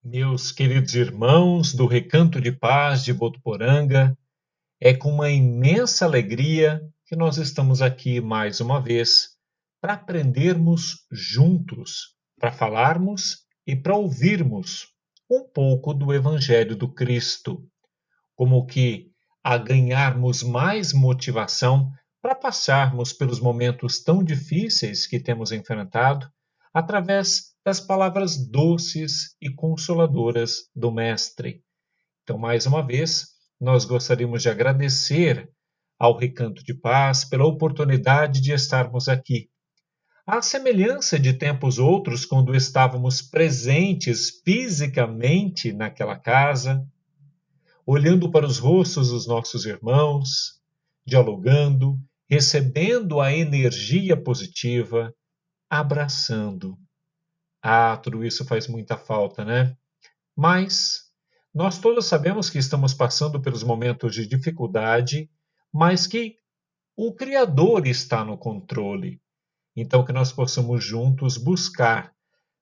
Meus queridos irmãos do Recanto de Paz de Votuporanga, é com uma imensa alegria que nós estamos aqui mais uma vez para aprendermos juntos, para falarmos e para ouvirmos um pouco do Evangelho do Cristo, como que a ganharmos mais motivação para passarmos pelos momentos tão difíceis que temos enfrentado, através das palavras doces e consoladoras do Mestre. Então, mais uma vez, nós gostaríamos de agradecer ao Recanto de Paz pela oportunidade de estarmos aqui. À semelhança de tempos outros, quando estávamos presentes fisicamente naquela casa, olhando para os rostos dos nossos irmãos, dialogando, recebendo a energia positiva, abraçando. Tudo isso faz muita falta, né? Mas nós todos sabemos que estamos passando pelos momentos de dificuldade, mas que o Criador está no controle. Então, que nós possamos juntos buscar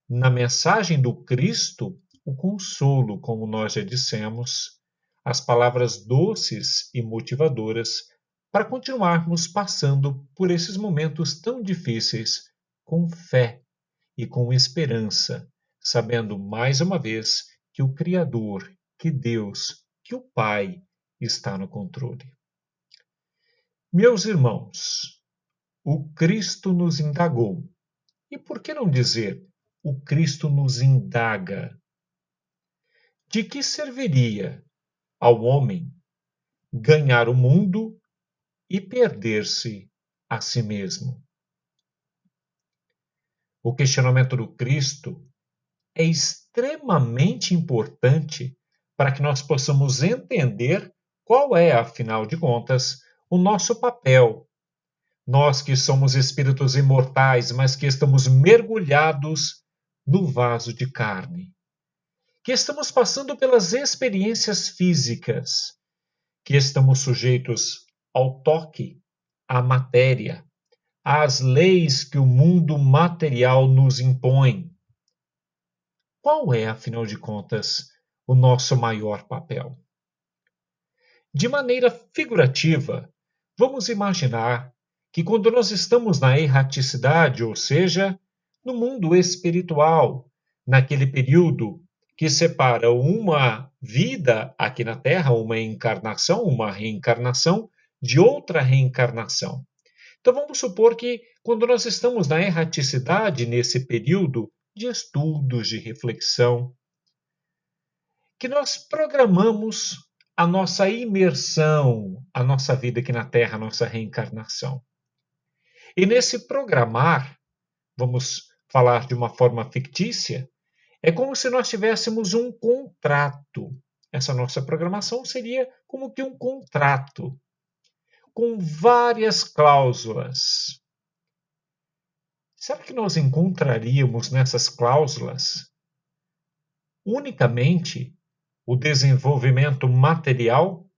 na mensagem do Cristo o consolo, como nós já dissemos, as palavras doces e motivadoras para continuarmos passando por esses momentos tão difíceis com fé e com esperança, sabendo mais uma vez que o Criador, que Deus, que o Pai está no controle. Meus irmãos, o Cristo nos indagou. E por que não dizer, o Cristo nos indaga? De que serviria ao homem ganhar o mundo e perder-se a si mesmo? O questionamento do Cristo é extremamente importante para que nós possamos entender qual é, afinal de contas, o nosso papel. Nós que somos espíritos imortais, mas que estamos mergulhados no vaso de carne, que estamos passando pelas experiências físicas, que estamos sujeitos ao toque, à matéria, às leis que o mundo material nos impõe. Qual é, afinal de contas, o nosso maior papel? De maneira figurativa, vamos imaginar que quando nós estamos na erraticidade, ou seja, no mundo espiritual, naquele período que separa uma vida aqui na Terra, uma encarnação, uma reencarnação, de outra reencarnação. Então vamos supor que quando nós estamos na erraticidade, nesse período de estudos, de reflexão, que nós programamos a nossa imersão, a nossa vida aqui na Terra, a nossa reencarnação. E nesse programar, vamos falar de uma forma fictícia, é como se nós tivéssemos um contrato. Essa nossa programação seria como que um contrato, com várias cláusulas. Será que nós encontraríamos nessas cláusulas unicamente o desenvolvimento material,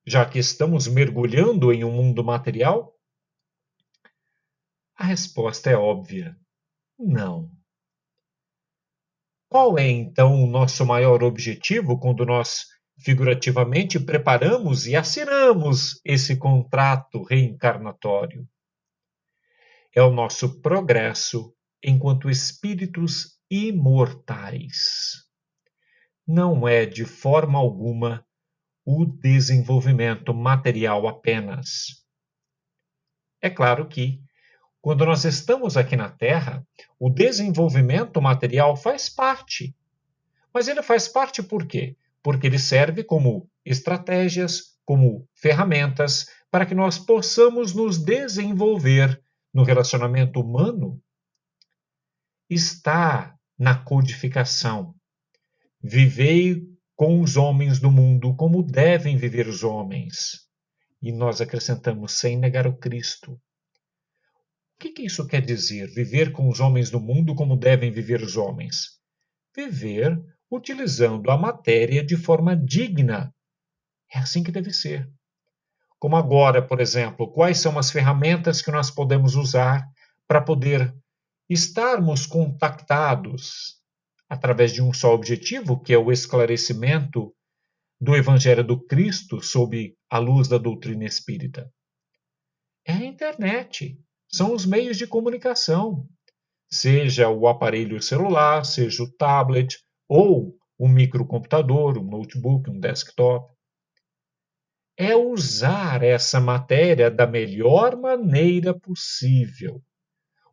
já que estamos mergulhando em um mundo material? A resposta é óbvia: não. Qual é, então, o nosso maior objetivo quando nós, figurativamente, preparamos e assinamos esse contrato reencarnatório? É o nosso progresso enquanto espíritos imortais. Não é, de forma alguma, o desenvolvimento material apenas. É claro que, quando nós estamos aqui na Terra, o desenvolvimento material faz parte. Mas ele faz parte por quê? Porque ele serve como estratégias, como ferramentas para que nós possamos nos desenvolver no relacionamento humano. Está na codificação. Vivei com os homens do mundo como devem viver os homens. E nós acrescentamos, sem negar o Cristo. O que isso quer dizer? Viver com os homens do mundo como devem viver os homens? Viver utilizando a matéria de forma digna. É assim que deve ser. Como agora, por exemplo, quais são as ferramentas que nós podemos usar para poder estarmos contactados através de um só objetivo, que é o esclarecimento do Evangelho do Cristo sob a luz da doutrina espírita? É a internet, são os meios de comunicação, seja o aparelho celular, seja o tablet ou um microcomputador, um notebook, um desktop. É usar essa matéria da melhor maneira possível,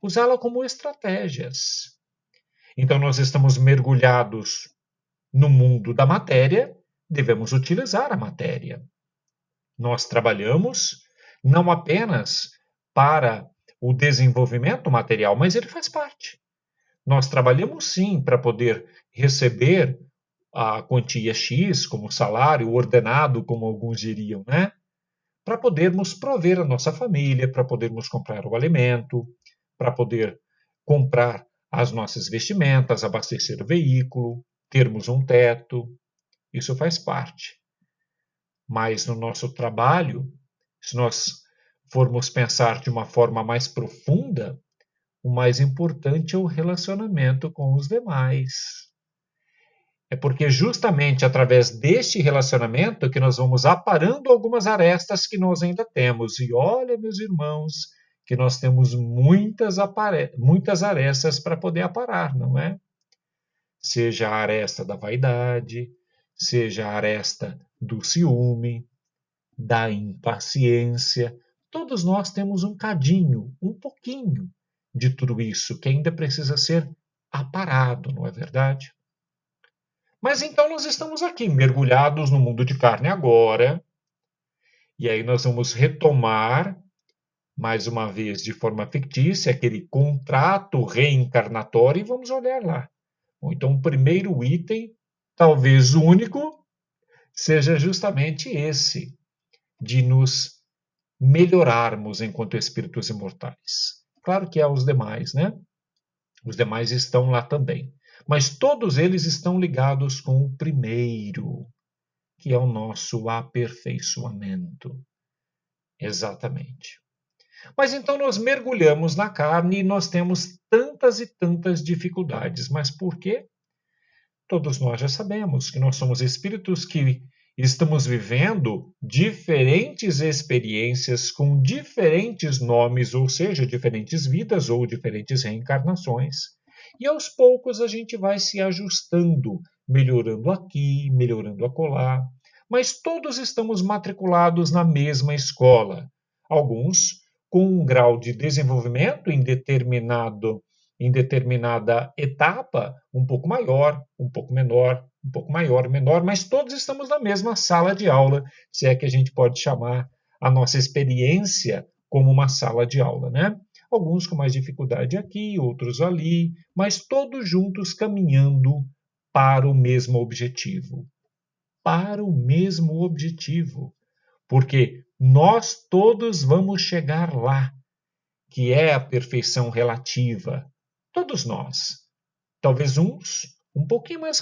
usá-la como estratégias. Então, nós estamos mergulhados no mundo da matéria, devemos utilizar a matéria. Nós trabalhamos não apenas para o desenvolvimento material, mas ele faz parte. Nós trabalhamos sim para poder receber a quantia X como salário, ordenado, como alguns diriam, né? Para podermos prover a nossa família, para podermos comprar o alimento, para poder comprar as nossas vestimentas, abastecer o veículo, termos um teto. Isso faz parte. Mas no nosso trabalho, se nós formos pensar de uma forma mais profunda, o mais importante é o relacionamento com os demais. É porque justamente através deste relacionamento que nós vamos aparando algumas arestas que nós ainda temos. E olha, meus irmãos, que nós temos muitas arestas para poder aparar, não é? Seja a aresta da vaidade, seja a aresta do ciúme, da impaciência. Todos nós temos um cadinho, um pouquinho de tudo isso que ainda precisa ser aparado, não é verdade? Mas então nós estamos aqui, mergulhados no mundo de carne agora, e aí nós vamos retomar, mais uma vez, de forma fictícia, aquele contrato reencarnatório, e vamos olhar lá. Bom, então, o primeiro item, talvez único, seja justamente esse, de nos melhorarmos enquanto espíritos imortais. Claro que há os demais, né? Os demais estão lá também. Mas todos eles estão ligados com o primeiro, que é o nosso aperfeiçoamento. Exatamente. Mas então nós mergulhamos na carne e nós temos tantas e tantas dificuldades. Mas por quê? Todos nós já sabemos que nós somos espíritos que estamos vivendo diferentes experiências com diferentes nomes, ou seja, diferentes vidas ou diferentes reencarnações. E aos poucos a gente vai se ajustando, melhorando aqui, melhorando acolá. Mas todos estamos matriculados na mesma escola. Alguns com um grau de desenvolvimento em determinada etapa, um pouco maior, um pouco menor, um pouco maior, menor, mas todos estamos na mesma sala de aula, se é que a gente pode chamar a nossa experiência como uma sala de aula, né? Alguns com mais dificuldade aqui, outros ali, mas todos juntos caminhando para o mesmo objetivo. Para o mesmo objetivo. Porque nós todos vamos chegar lá, que é a perfeição relativa. Todos nós. Talvez uns um pouquinho mais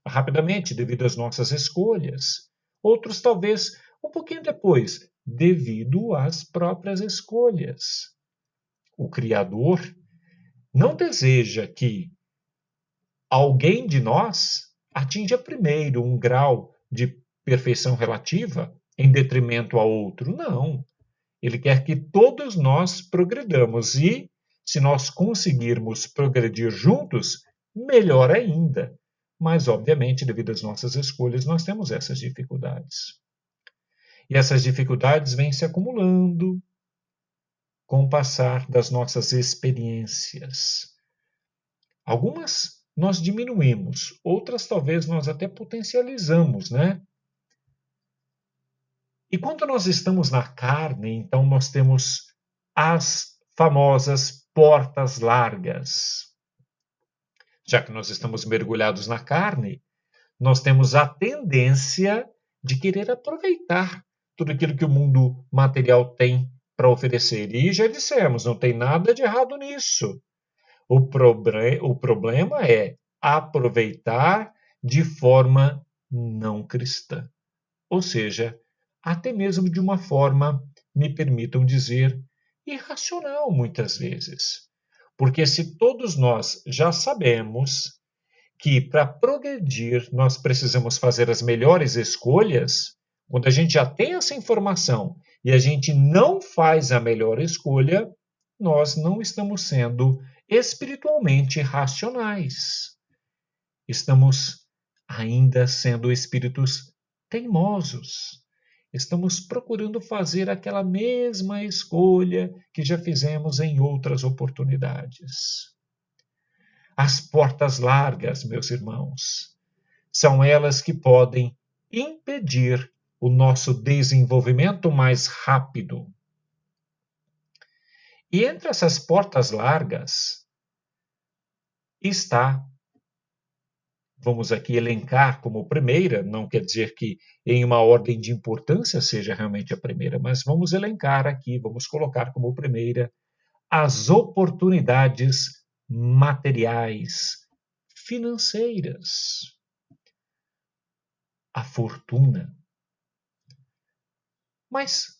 rapidamente, devido às nossas escolhas. Outros talvez um pouquinho depois, devido às próprias escolhas. O Criador não deseja que alguém de nós atinja primeiro um grau de perfeição relativa em detrimento a outro. Não. Ele quer que todos nós progredamos e, se nós conseguirmos progredir juntos, melhor ainda. Mas, obviamente, devido às nossas escolhas, nós temos essas dificuldades. E essas dificuldades vêm se acumulando com o passar das nossas experiências. Algumas nós diminuímos, outras talvez nós até potencializamos, né? E quando nós estamos na carne, então nós temos as famosas portas largas. Já que nós estamos mergulhados na carne, nós temos a tendência de querer aproveitar tudo aquilo que o mundo material tem para oferecer. E já dissemos, não tem nada de errado nisso. O problema é aproveitar de forma não cristã. Ou seja, até mesmo de uma forma, me permitam dizer, irracional muitas vezes. Porque se todos nós já sabemos que para progredir nós precisamos fazer as melhores escolhas, quando a gente já tem essa informação e a gente não faz a melhor escolha, nós não estamos sendo espiritualmente racionais. Estamos ainda sendo espíritos teimosos. Estamos procurando fazer aquela mesma escolha que já fizemos em outras oportunidades. As portas largas, meus irmãos, são elas que podem impedir o nosso desenvolvimento mais rápido. E entre essas portas largas está, vamos aqui elencar como primeira, não quer dizer que em uma ordem de importância seja realmente a primeira, mas vamos elencar aqui, vamos colocar como primeira as oportunidades materiais, financeiras, a fortuna. Mas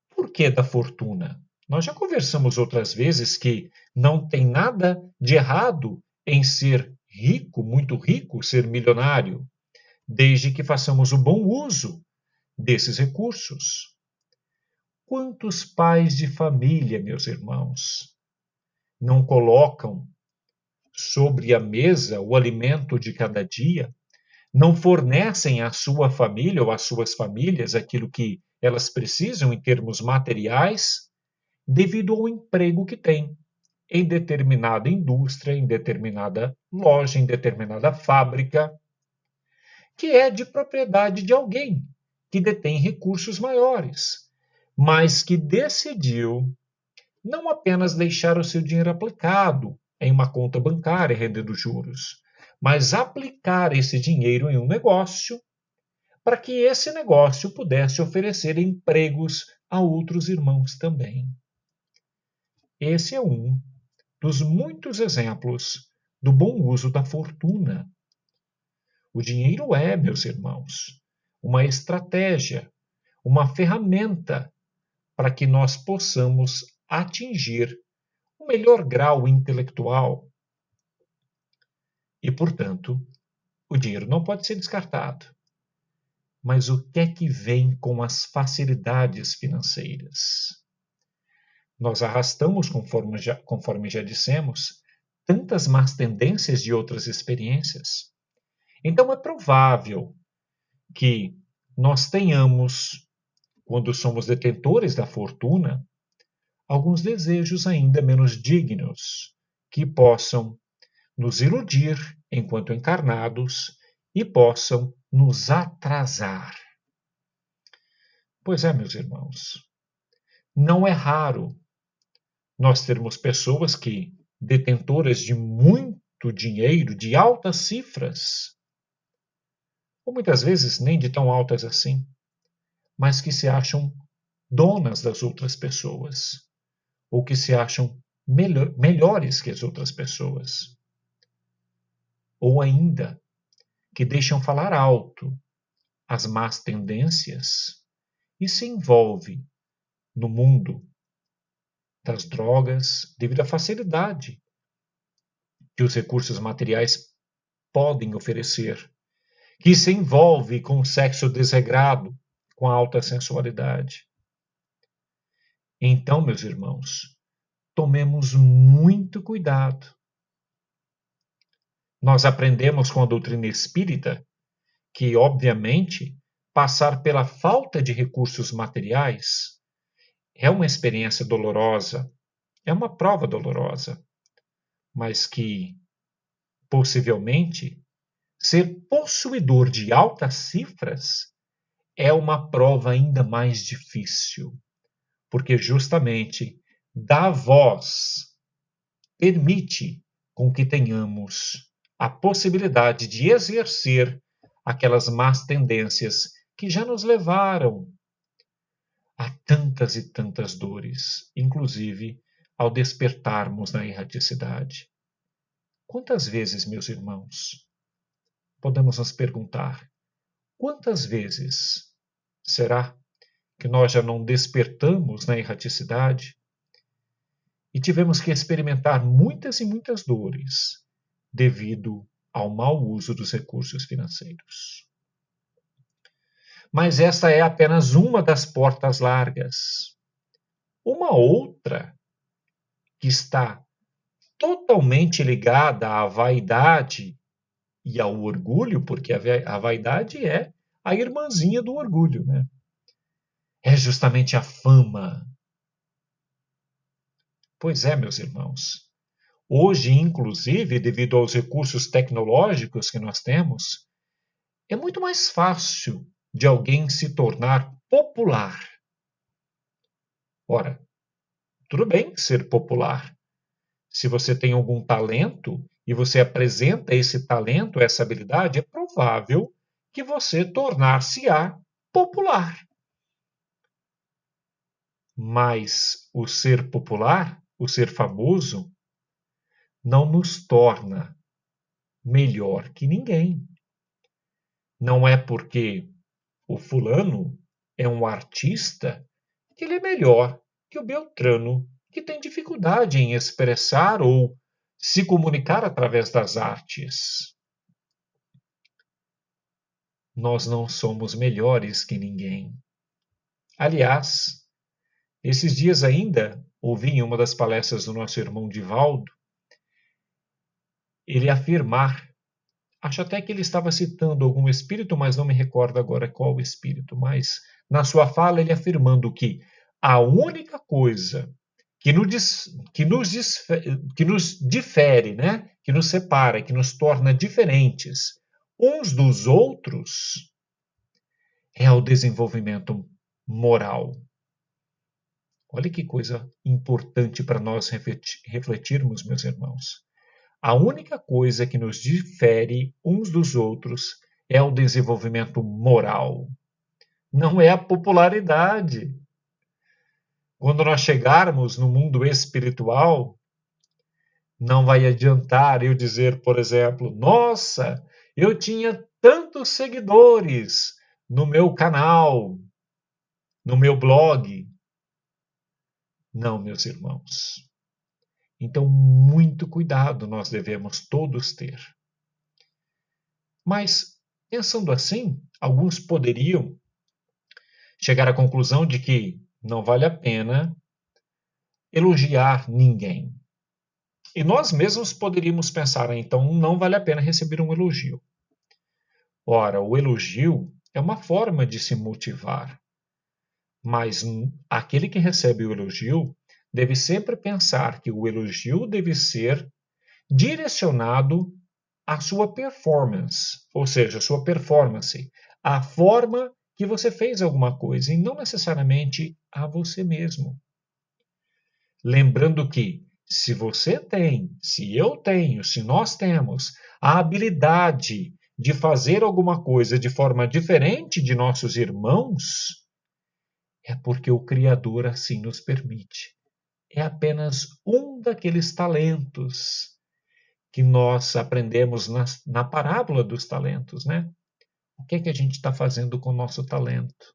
por que da fortuna? Nós já conversamos outras vezes que não tem nada de errado em ser rico, muito rico, ser milionário, desde que façamos o bom uso desses recursos. Quantos pais de família, meus irmãos, não colocam sobre a mesa o alimento de cada dia, não fornecem à sua família ou às suas famílias aquilo que elas precisam em termos materiais, devido ao emprego que têm em determinada indústria, em determinada loja, em determinada fábrica, que é de propriedade de alguém que detém recursos maiores, mas que decidiu não apenas deixar o seu dinheiro aplicado em uma conta bancária rendendo juros, mas aplicar esse dinheiro em um negócio para que esse negócio pudesse oferecer empregos a outros irmãos também. Esse é um dos muitos exemplos do bom uso da fortuna. O dinheiro é, meus irmãos, uma estratégia, uma ferramenta para que nós possamos atingir o melhor grau intelectual. E, portanto, o dinheiro não pode ser descartado. Mas o que é que vem com as facilidades financeiras? Nós arrastamos, conforme já dissemos, tantas más tendências de outras experiências. Então é provável que nós tenhamos, quando somos detentores da fortuna, alguns desejos ainda menos dignos, que possam nos iludir enquanto encarnados e possam nos atrasar. Pois é, meus irmãos, não é raro nós termos pessoas que, detentoras de muito dinheiro, de altas cifras, ou muitas vezes nem de tão altas assim, mas que se acham donas das outras pessoas, ou que se acham melhores que as outras pessoas. Ou ainda, que deixam falar alto as más tendências e se envolve no mundo das drogas devido à facilidade que os recursos materiais podem oferecer, que se envolve com o sexo desregrado, com a alta sensualidade. Então, meus irmãos, tomemos muito cuidado. Nós aprendemos com a doutrina espírita que, obviamente, passar pela falta de recursos materiais é uma experiência dolorosa, é uma prova dolorosa, mas que, possivelmente, ser possuidor de altas cifras é uma prova ainda mais difícil, porque justamente dá voz, permite com que tenhamos a possibilidade de exercer aquelas más tendências que já nos levaram a tantas e tantas dores, inclusive ao despertarmos na erraticidade. Quantas vezes, meus irmãos, podemos nos perguntar, quantas vezes será que nós já não despertamos na erraticidade e tivemos que experimentar muitas e muitas dores devido ao mau uso dos recursos financeiros. Mas esta é apenas uma das portas largas. Uma outra, que está totalmente ligada à vaidade e ao orgulho, porque a vaidade é a irmãzinha do orgulho, né? É justamente a fama. Pois é, meus irmãos. Hoje, inclusive, devido aos recursos tecnológicos que nós temos, é muito mais fácil de alguém se tornar popular. Ora, tudo bem ser popular. Se você tem algum talento e você apresenta esse talento, essa habilidade, é provável que você tornar-se-á popular. Mas o ser popular, o ser famoso, não nos torna melhor que ninguém. Não é porque o fulano é um artista que ele é melhor que o Beltrano, que tem dificuldade em expressar ou se comunicar através das artes. Nós não somos melhores que ninguém. Aliás, esses dias ainda ouvi em uma das palestras do nosso irmão Divaldo ele afirmar, acho até que ele estava citando algum espírito, mas não me recordo agora qual espírito, mas na sua fala ele afirmando que a única coisa que nos difere, né? Que nos separa, que nos torna diferentes uns dos outros, é o desenvolvimento moral. Olha que coisa importante para nós refletirmos, meus irmãos. A única coisa que nos difere uns dos outros é o desenvolvimento moral. Não é a popularidade. Quando nós chegarmos no mundo espiritual, não vai adiantar eu dizer, por exemplo, nossa, eu tinha tantos seguidores no meu canal, no meu blog. Não, meus irmãos. Então, muito cuidado nós devemos todos ter. Mas, pensando assim, alguns poderiam chegar à conclusão de que não vale a pena elogiar ninguém. E nós mesmos poderíamos pensar, então não vale a pena receber um elogio. Ora, o elogio é uma forma de se motivar, mas aquele que recebe o elogio deve sempre pensar que o elogio deve ser direcionado à sua performance, ou seja, a sua performance, a forma que você fez alguma coisa, e não necessariamente a você mesmo. Lembrando que se você tem, se eu tenho, se nós temos a habilidade de fazer alguma coisa de forma diferente de nossos irmãos, é porque o Criador assim nos permite. É apenas um daqueles talentos que nós aprendemos na parábola dos talentos, né? O que é que a gente está fazendo com o nosso talento?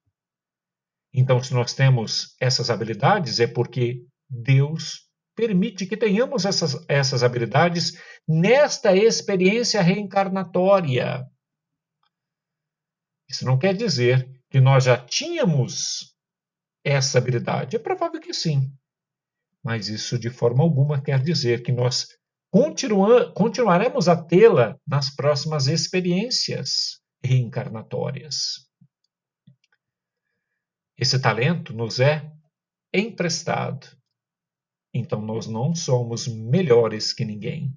Então, se nós temos essas habilidades, é porque Deus permite que tenhamos essas habilidades nesta experiência reencarnatória. Isso não quer dizer que nós já tínhamos essa habilidade. É provável que sim. Mas isso de forma alguma quer dizer que nós continuaremos a tê-la nas próximas experiências reencarnatórias. Esse talento nos é emprestado. Então nós não somos melhores que ninguém.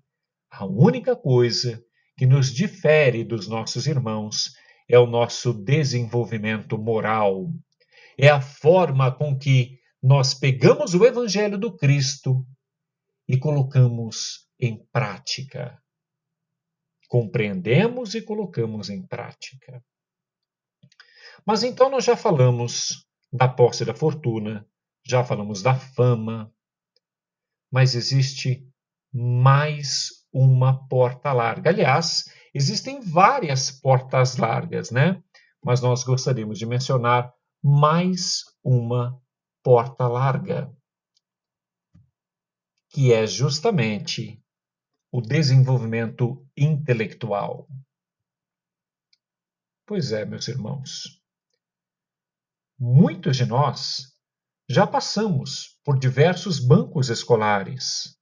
A única coisa que nos difere dos nossos irmãos é o nosso desenvolvimento moral. É a forma com que nós pegamos o Evangelho do Cristo e colocamos em prática. Compreendemos e colocamos em prática. Mas então nós já falamos da posse da fortuna, já falamos da fama, mas existe mais uma porta larga. Aliás, existem várias portas largas, né? Mas nós gostaríamos de mencionar mais uma porta larga. que é justamente o desenvolvimento intelectual. Pois é, meus irmãos, muitos de nós já passamos por diversos bancos escolares,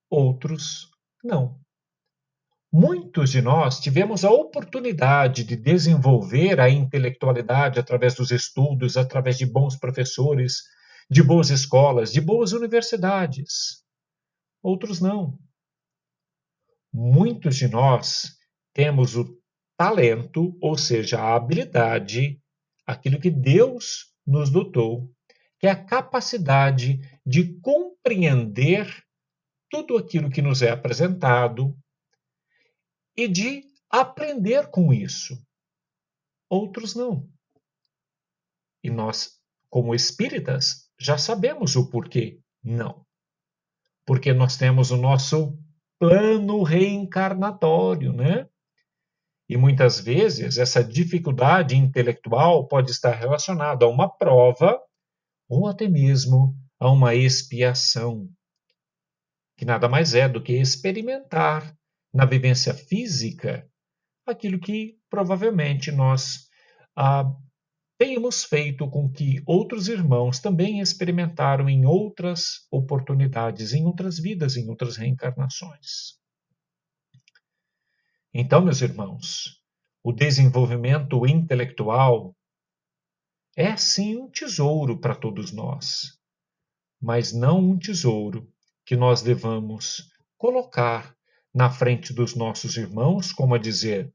outros não. Muitos de nós tivemos a oportunidade de desenvolver a intelectualidade através dos estudos, através de bons professores, de boas escolas, de boas universidades. Outros não. Muitos de nós temos o talento, ou seja, a habilidade, aquilo que Deus nos dotou, que é a capacidade de compreender tudo aquilo que nos é apresentado e de aprender com isso. Outros não. E nós, como espíritas, já sabemos o porquê não. Porque nós temos o nosso plano reencarnatório, né? E muitas vezes essa dificuldade intelectual pode estar relacionada a uma prova ou até mesmo a uma expiação, que nada mais é do que experimentar na vivência física aquilo que provavelmente nós tenhamos feito com que outros irmãos também experimentaram em outras oportunidades, em outras vidas, em outras reencarnações. Então, meus irmãos, o desenvolvimento intelectual é sim um tesouro para todos nós, mas não um tesouro que nós devamos colocar na frente dos nossos irmãos, como a dizer: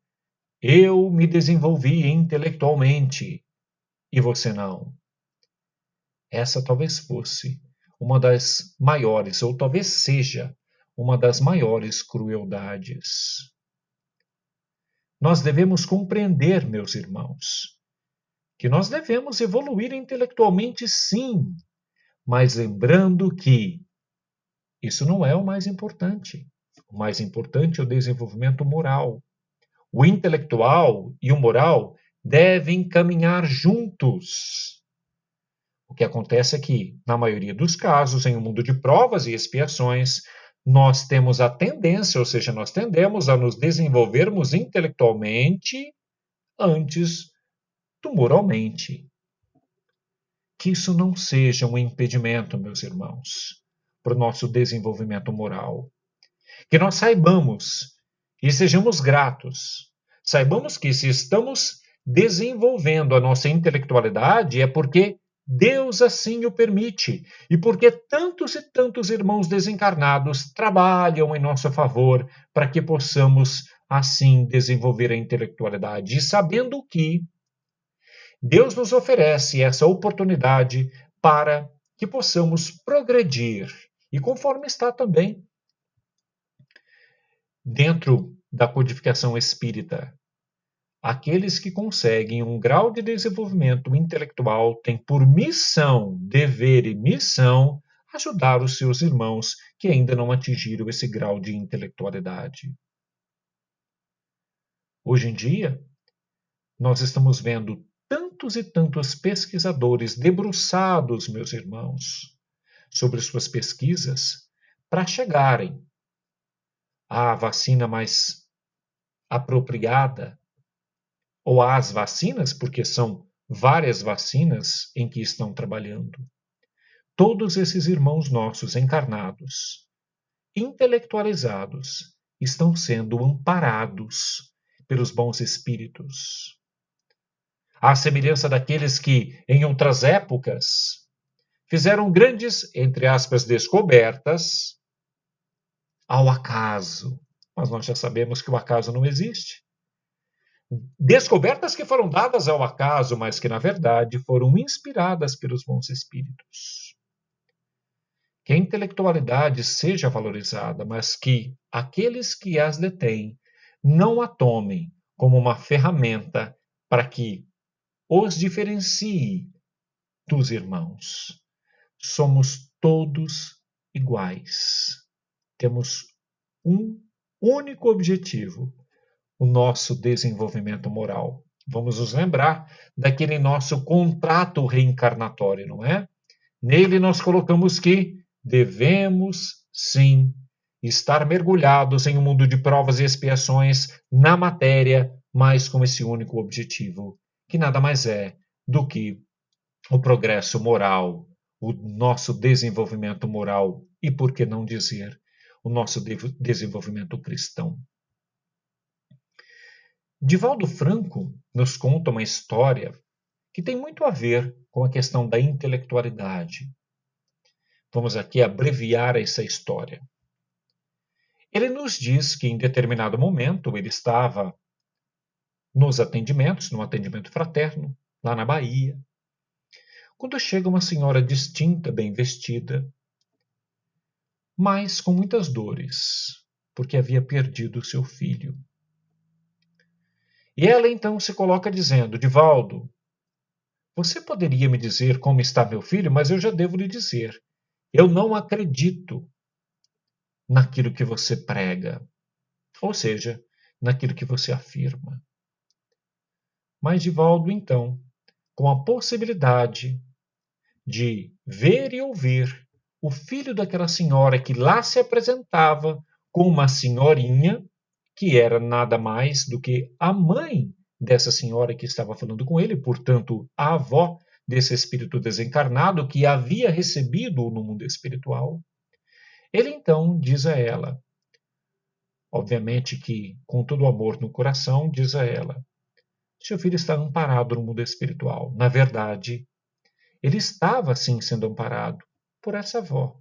eu me desenvolvi intelectualmente e você não. Essa talvez fosse uma das maiores, ou talvez seja uma das maiores crueldades. Nós devemos compreender, meus irmãos, que nós devemos evoluir intelectualmente sim, mas lembrando que isso não é o mais importante. O mais importante é o desenvolvimento moral. O intelectual e o moral devem caminhar juntos. O que acontece é que, na maioria dos casos, em um mundo de provas e expiações, nós temos a tendência, ou seja, nós tendemos a nos desenvolvermos intelectualmente antes do moralmente. Que isso não seja um impedimento, meus irmãos, para o nosso desenvolvimento moral. Que nós saibamos e sejamos gratos. Saibamos que se estamos desenvolvendo a nossa intelectualidade é porque Deus assim o permite e porque tantos e tantos irmãos desencarnados trabalham em nosso favor para que possamos assim desenvolver a intelectualidade. E sabendo que Deus nos oferece essa oportunidade para que possamos progredir. E conforme está também dentro da codificação espírita, aqueles que conseguem um grau de desenvolvimento intelectual têm por missão, dever e missão ajudar os seus irmãos que ainda não atingiram esse grau de intelectualidade. Hoje em dia, nós estamos vendo tantos e tantos pesquisadores debruçados, meus irmãos, sobre suas pesquisas para chegarem à vacina mais apropriada, ou às vacinas, porque são várias vacinas em que estão trabalhando. Todos esses irmãos nossos encarnados, intelectualizados, estão sendo amparados pelos bons espíritos. À semelhança daqueles que, em outras épocas, fizeram grandes, entre aspas, descobertas ao acaso. Mas nós já sabemos que o acaso não existe. Descobertas que foram dadas ao acaso, mas que, na verdade, foram inspiradas pelos bons espíritos. Que a intelectualidade seja valorizada, mas que aqueles que as detêm não a tomem como uma ferramenta para que os diferencie dos irmãos. Somos todos iguais. Temos um único objetivo: o nosso desenvolvimento moral. Vamos nos lembrar daquele nosso contrato reencarnatório, não é? Nele nós colocamos que devemos, sim, estar mergulhados em um mundo de provas e expiações na matéria, mas com esse único objetivo, que nada mais é do que o progresso moral, o nosso desenvolvimento moral e, por que não dizer, o nosso desenvolvimento cristão. Divaldo Franco nos conta uma história que tem muito a ver com a questão da intelectualidade. Vamos aqui abreviar essa história. Ele nos diz que em determinado momento ele estava nos atendimentos, num atendimento fraterno, lá na Bahia, quando chega uma senhora distinta, bem vestida, mas com muitas dores, porque havia perdido seu filho. E ela então se coloca dizendo: Divaldo, você poderia me dizer como está meu filho, mas eu já devo lhe dizer, eu não acredito naquilo que você prega, ou seja, naquilo que você afirma. Mas Divaldo, então, com a possibilidade de ver e ouvir o filho daquela senhora que lá se apresentava com uma senhorinha, que era nada mais do que a mãe dessa senhora que estava falando com ele, portanto, a avó desse espírito desencarnado que havia recebido no mundo espiritual. Ele então diz a ela, obviamente que com todo o amor no coração, diz a ela: seu filho está amparado no mundo espiritual. Na verdade, ele estava sim sendo amparado por essa avó,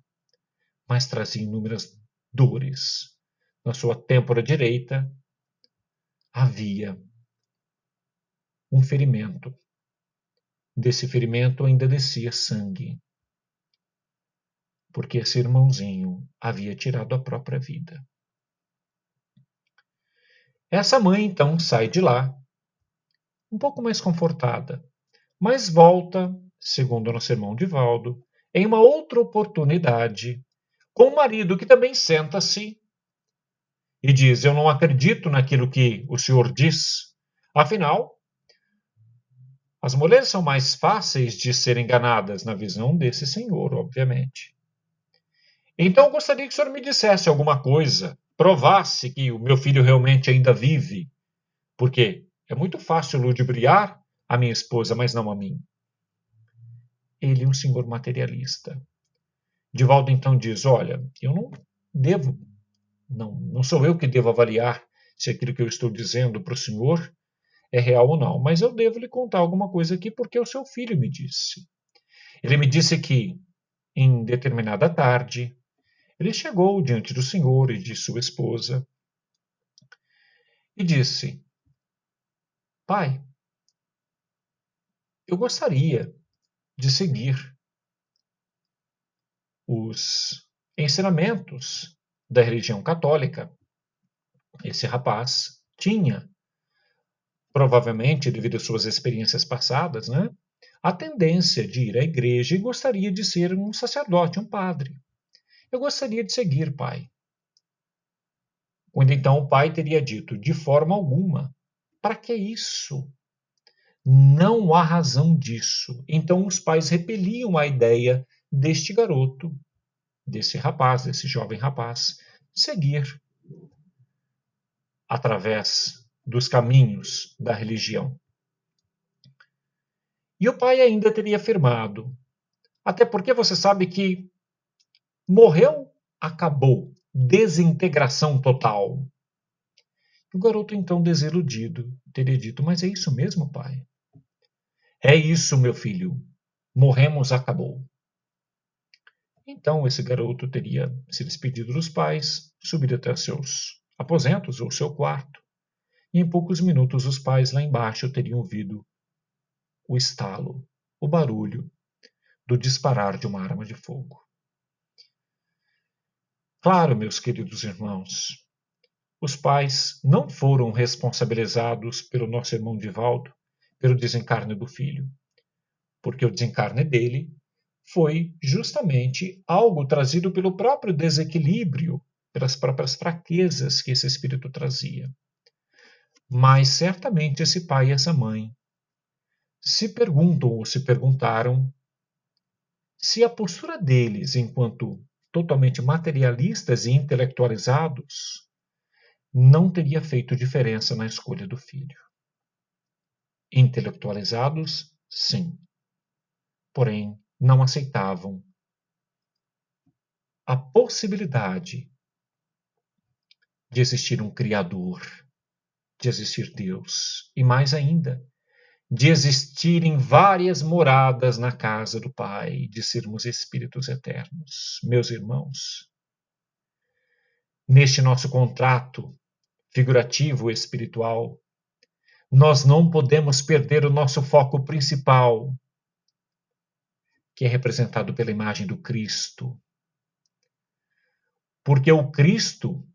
mas trazia inúmeras dores. Na sua têmpora direita havia um ferimento. Desse ferimento ainda descia sangue, porque esse irmãozinho havia tirado a própria vida. Essa mãe então sai de lá, um pouco mais confortada, mas volta, segundo o nosso irmão Divaldo, em uma outra oportunidade, com o marido que também senta-se e diz: eu não acredito naquilo que o senhor diz. Afinal, as mulheres são mais fáceis de ser enganadas na visão desse senhor, obviamente. Então eu gostaria que o senhor me dissesse alguma coisa, provasse que o meu filho realmente ainda vive, porque é muito fácil ludibriar a minha esposa, mas não a mim. Ele é um senhor materialista. Divaldo então diz: olha, eu não devo, não sou eu que devo avaliar se aquilo que eu estou dizendo para o senhor é real ou não, mas eu devo lhe contar alguma coisa aqui porque o seu filho me disse. Ele me disse que, em determinada tarde, ele chegou diante do senhor e de sua esposa e disse: pai, eu gostaria de seguir os ensinamentos da religião católica. Esse rapaz tinha, provavelmente devido às suas experiências passadas, né, a tendência de ir à igreja e gostaria de ser um sacerdote, um padre. Eu gostaria de seguir, pai. Quando então o pai teria dito: de forma alguma. Para que isso? Não há razão disso. Então os pais repeliam a ideia deste garoto, desse rapaz, desse jovem rapaz, seguir através dos caminhos da religião. E o pai ainda teria afirmado: até porque você sabe que morreu, acabou, desintegração total. O garoto, então, desiludido, teria dito: mas é isso mesmo, pai? É isso, meu filho. Morremos, acabou. Então, esse garoto teria se despedido dos pais, subido até seus aposentos ou seu quarto, e em poucos minutos os pais lá embaixo teriam ouvido o estalo, o barulho do disparar de uma arma de fogo. Claro, meus queridos irmãos, os pais não foram responsabilizados pelo nosso irmão Divaldo pelo desencarne do filho, porque o desencarne dele foi justamente algo trazido pelo próprio desequilíbrio, pelas próprias fraquezas que esse espírito trazia. Mas certamente esse pai e essa mãe se perguntam ou se perguntaram se a postura deles enquanto totalmente materialistas e intelectualizados, não teria feito diferença na escolha do filho. Intelectualizados, sim. Porém, não aceitavam a possibilidade de existir um Criador, de existir Deus, e mais ainda, de existirem várias moradas na casa do Pai, de sermos espíritos eternos. Meus irmãos, neste nosso contrato figurativo espiritual, nós não podemos perder o nosso foco principal, que é representado pela imagem do Cristo. Porque o Cristo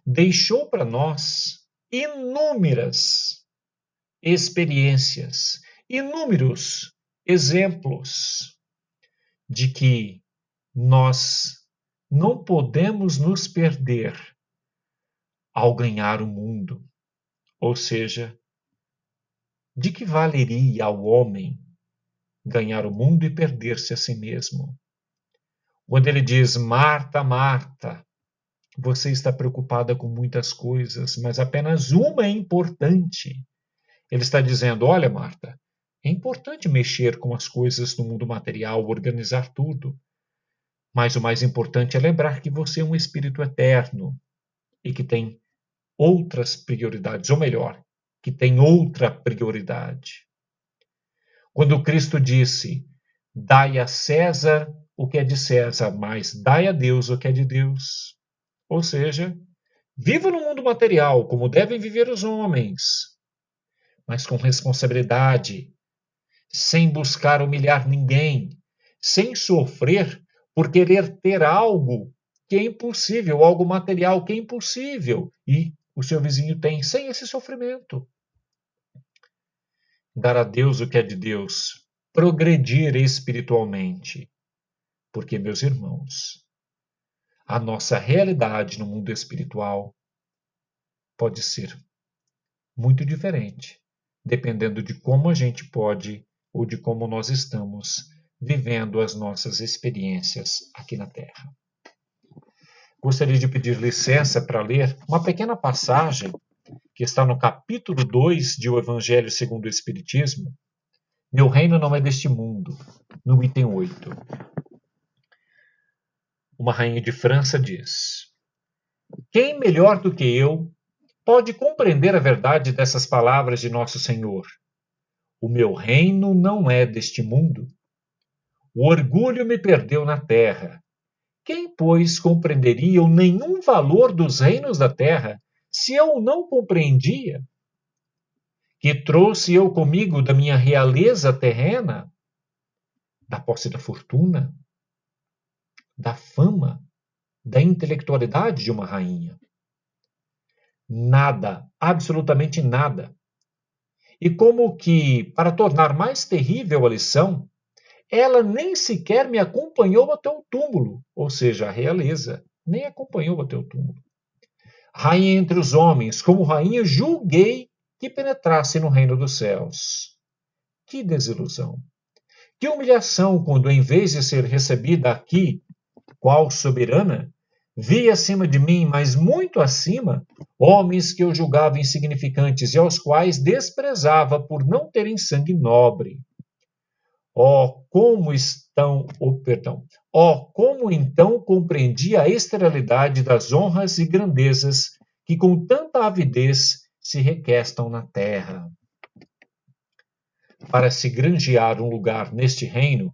deixou para nós inúmeras experiências, inúmeros exemplos de que nós não podemos nos perder ao ganhar o mundo. Ou seja, de que valeria ao homem ganhar o mundo e perder-se a si mesmo? Quando ele diz, Marta, Marta, você está preocupada com muitas coisas, mas apenas uma é importante. Ele está dizendo, olha, Marta, é importante mexer com as coisas do mundo material, organizar tudo. Mas o mais importante é lembrar que você é um espírito eterno e que tem outras prioridades, ou melhor, que tem outra prioridade. Quando Cristo disse, dai a César o que é de César, mas dai a Deus o que é de Deus. Ou seja, viva no mundo material, como devem viver os homens, mas com responsabilidade, sem buscar humilhar ninguém, sem sofrer por querer ter algo que é impossível, algo material que é impossível, e o seu vizinho tem, sem esse sofrimento. Dar a Deus o que é de Deus, progredir espiritualmente, porque, meus irmãos, a nossa realidade no mundo espiritual pode ser muito diferente, dependendo de como a gente pode ou de como nós estamos vivendo as nossas experiências aqui na Terra. Gostaria de pedir licença para ler uma pequena passagem que está no capítulo 2 de O Evangelho segundo o Espiritismo. Meu reino não é deste mundo, no item 8. Uma rainha de França diz, quem melhor do que eu pode compreender a verdade dessas palavras de Nosso Senhor? O meu reino não é deste mundo. O orgulho me perdeu na terra. Quem, pois, compreenderia o nenhum valor dos reinos da terra, se eu não compreendia? Que trouxe eu comigo da minha realeza terrena? Da posse da fortuna? Da fama? Da intelectualidade de uma rainha? Nada, absolutamente nada. E como que, para tornar mais terrível a lição, ela nem sequer me acompanhou até o túmulo, ou seja, a realeza, nem acompanhou até o túmulo. Rainha entre os homens, como rainha, julguei que penetrasse no reino dos céus. Que desilusão! Que humilhação quando, em vez de ser recebida aqui, qual soberana, vi acima de mim, mas muito acima, homens que eu julgava insignificantes e aos quais desprezava por não terem sangue nobre. Como então compreendi a esterilidade das honras e grandezas que com tanta avidez se requestam na terra. Para se granjear um lugar neste reino,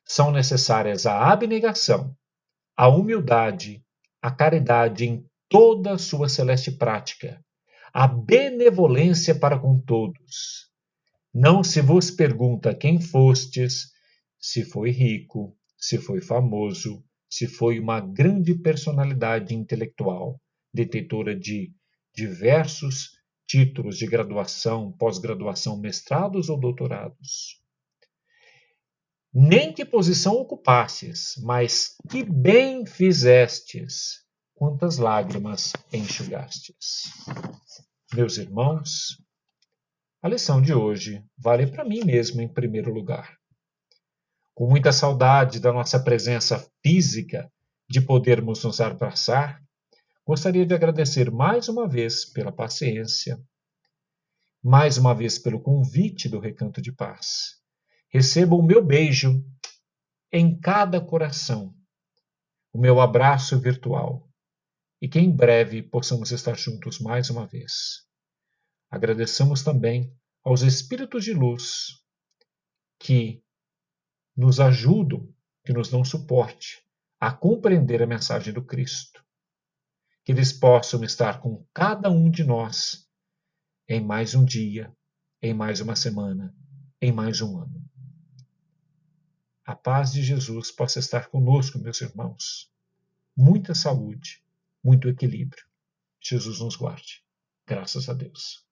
são necessárias a abnegação, a humildade, a caridade em toda a sua celeste prática, a benevolência para com todos. Não se vos pergunta quem fostes, se foi rico, se foi famoso, se foi uma grande personalidade intelectual, detentora de diversos títulos de graduação, pós-graduação, mestrados ou doutorados. Nem que posição ocupastes, mas que bem fizestes, quantas lágrimas enxugastes. Meus irmãos, a lição de hoje vale para mim mesmo em primeiro lugar. Com muita saudade da nossa presença física de podermos nos abraçar, gostaria de agradecer mais uma vez pela paciência, mais uma vez pelo convite do Recanto de Paz. Receba o meu beijo em cada coração, o meu abraço virtual, e que em breve possamos estar juntos mais uma vez. Agradecemos também aos Espíritos de Luz que nos ajudam, que nos dão suporte a compreender a mensagem do Cristo. Que eles possam estar com cada um de nós em mais um dia, em mais uma semana, em mais um ano. A paz de Jesus possa estar conosco, meus irmãos. Muita saúde, muito equilíbrio. Jesus nos guarde. Graças a Deus.